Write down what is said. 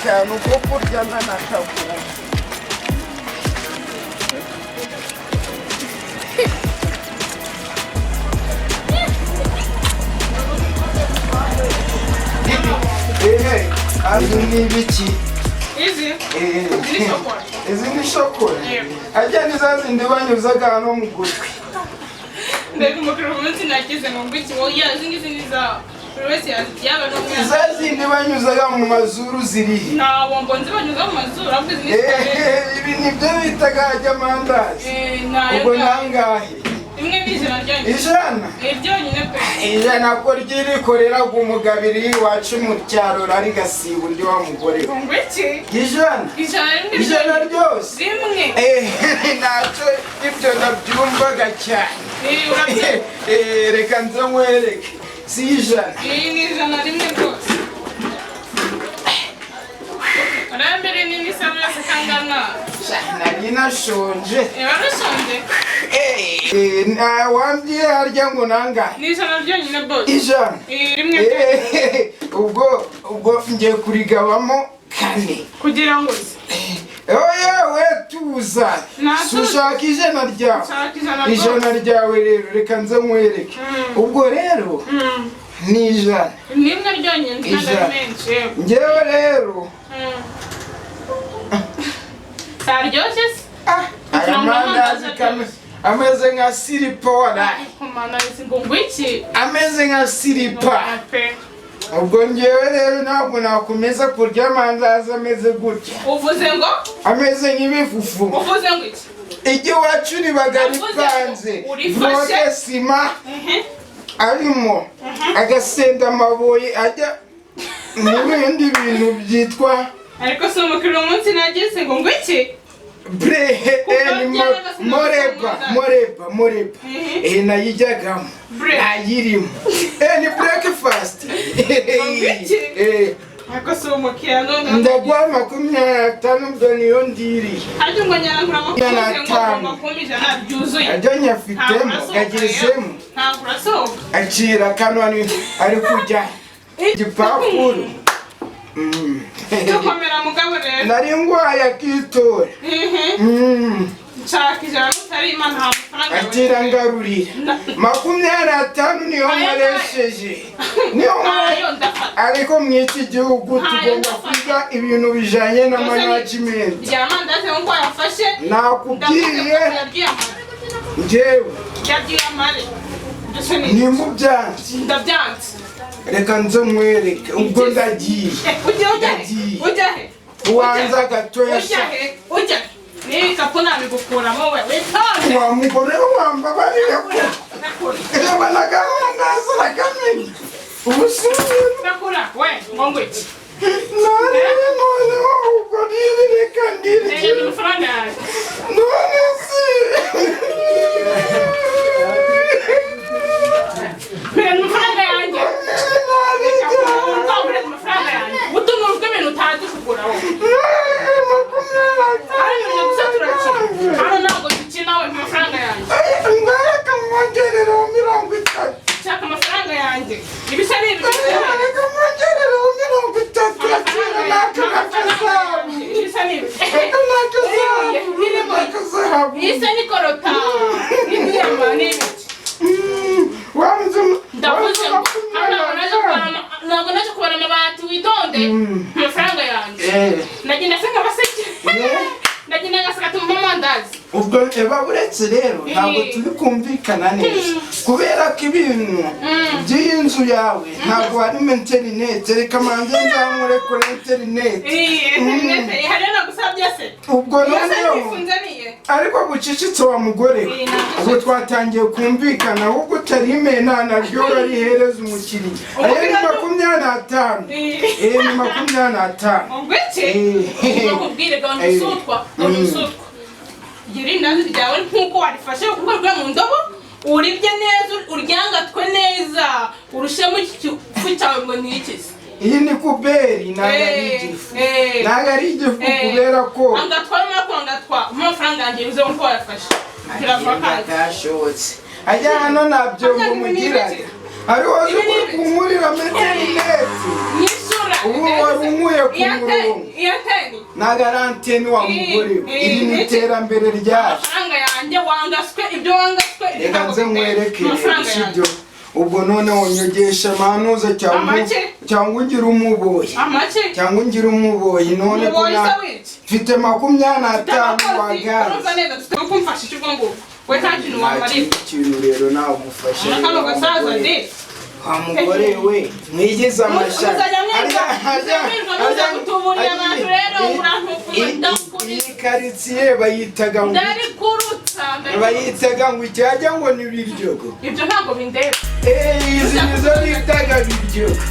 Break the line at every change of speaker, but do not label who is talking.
akantu ko kurya ntanakabura. Izi ni ibiki? Izi ni shokora. Ajya ni za zindi banyuzaga hano mu gutwi.
Mbega umukuru munsi nagize ngo ngwiki oya zingizi niza wese yaba no mwana.
Za zindi banyuzaga mu mazuru ziri.
Na bombo nzi banyuza mu mazuru ahubwo izi ni
ibi nibyo bitaga amandazi.
nayo.
Ubwo nangahe?
Imwe n'ijana ryonyine.
Ijana?
Ryonyine pe.
Ijana ko ryirikorera umugabiri wacu mu cyaro ari gasiba undi wa mugore.
Ngwiki?
Ijana? Ijana ryose.
Rimwe.
Naco ibyo nabyumvaga cyane. Reka nze nkwereke. Si ijana.
Ni ijana rimwe rwose. Arambere nini sabu yose kangana.
Nari nashonje.
Warashonje?
Wambwiye harya ngo nangahe?
Ni ijana ryonyine boss.
Ijana?
Rimwe pe.
Ubwo ngiye kurigabamo kane.
Kugira ngo
Oya we tuza. Sushaka ijana ryawe. Ijana ryawe rero reka nze nkwereke. Ubwo rero ni ijana.
Nimwe ryonyine kandi menshi.
Ngewe rero
saryoshye
amandazi ameze nka siripa waraye. Ameze nka siripa. Ubwo ngewe rero ntabwo nakomeza kurya amandazi ameze gutya.
Uvuze ngo?
Ameze nk'ibifufu.
Uvuze ngo iki?
Igiwacu ribaga ripanze. Voke sima arimo agasenda amabuye ajya n'ibindi bintu byitwa.
Ariko si umukiriya umunsi nagize ngo ngwiki?
Moreba. Nayijyagamo. Nayirimo. Ni breakfast.
Ariko si umukiriya none.
Ndagwa 25 ubwo niyo ndiriye.
Harya ngo nyarangura makumyabiri byuzuye.
Ajya nyafitemo agezemo.
Ntabwo urasohoka.
Acira kanwani ari kujya. Igipapuro.
Tukomera mugabo rero.
Nari ngwaye akitora.
Nshaka ijana n'utari imana nta mafaranga.
Atira ngarurira. 25 niyo nkoresheje. Niyo ariko mw'iki gihugu tugomba kwiga ibintu bijanye na management.
Yamandaze ngo yafashe.
Nakubwiye. Njyewe.
Yagiye amare.
Ni mu byanze.
Ndabyanze.
Reka nze nkwereke ubwo ndagiye.
Ujya he?
Uwanza gatoya.
Ujya he? Ni kapuna bigukuramo wewe.
Wa mugore wambabarira ko. Reba nagahangaza ragamenya. Ubusubira.
Nakura we ngongwiki.
None ubwo reka ndire.
Ni amafaranga yawe.
None si.
Mbere amafaranga yanjye. Amafaranga yanjye. Utuntu rw'ibintu utazi kugura wowe. Hano ntabwo dukina we amafaranga yanjye.
Reka mwongerere 30.
Shaka amafaranga yanjye. Ibisa ni ibyo.
Reka mwongerere 30.
Ibisa ni ibyo. Isa ni korota. Indiyama ni ibiki. Ndavuze ngo ntabwo naje kubara amabati witonde amafaranga yanjye. Ndagenda senga baseke. Ndagenda ngasaka tumva amandazi.
Ubwo eba uretse rero ntabwo turi kumvikana neza kubera ko ibintu by'inzu yawe ntabwo hari internet. Reka manze nzamure kuri internet.
Hari na gusabye se.
Ubwo noneho ariko gucicitse wa mugore ubwo twatangiye kumvikana ahubwo utarimena naryo rarihereza umukiriya. Ayo ni 25. Ni 25.
Ngwiki? Bakubwire gahunda usutwa. Indazi ryawe nkuko warifashe kuko mu ndobo uribye neza uryangatwe neza urushemo igifu cyawe ngo ni iki?
Iyi ni kuberi nagari igifu kubera ko
angatwa amafaranga yanjye bize nkuko warifashe
kirafakashotse ajya hano nabyo mugiraga ari wowe kumurira meterineti
nisura
ubu warumuye ku murongo na garanteni wa mugore iri mu iterambere ryacu
amafaranga yanjye wangaswe ibyo wangaswe
reka nze nkwereke sibyo ubwo none wonyogesha manuza cyangwa ugira umuboyi cyangwa ugira umuboyi none ko mfite 25 wa gazi
urumva neza tukumfasha icyo ngo we kandi wamari
ikintu rero nagufasha
nakano gasaza ndi
mugore we mwigeze amashaka iyi karitsiye bayitaga ngo icyajya ngo ni biryogo
ibyo ntabwo bindeba
izi nizo bitaga biryogo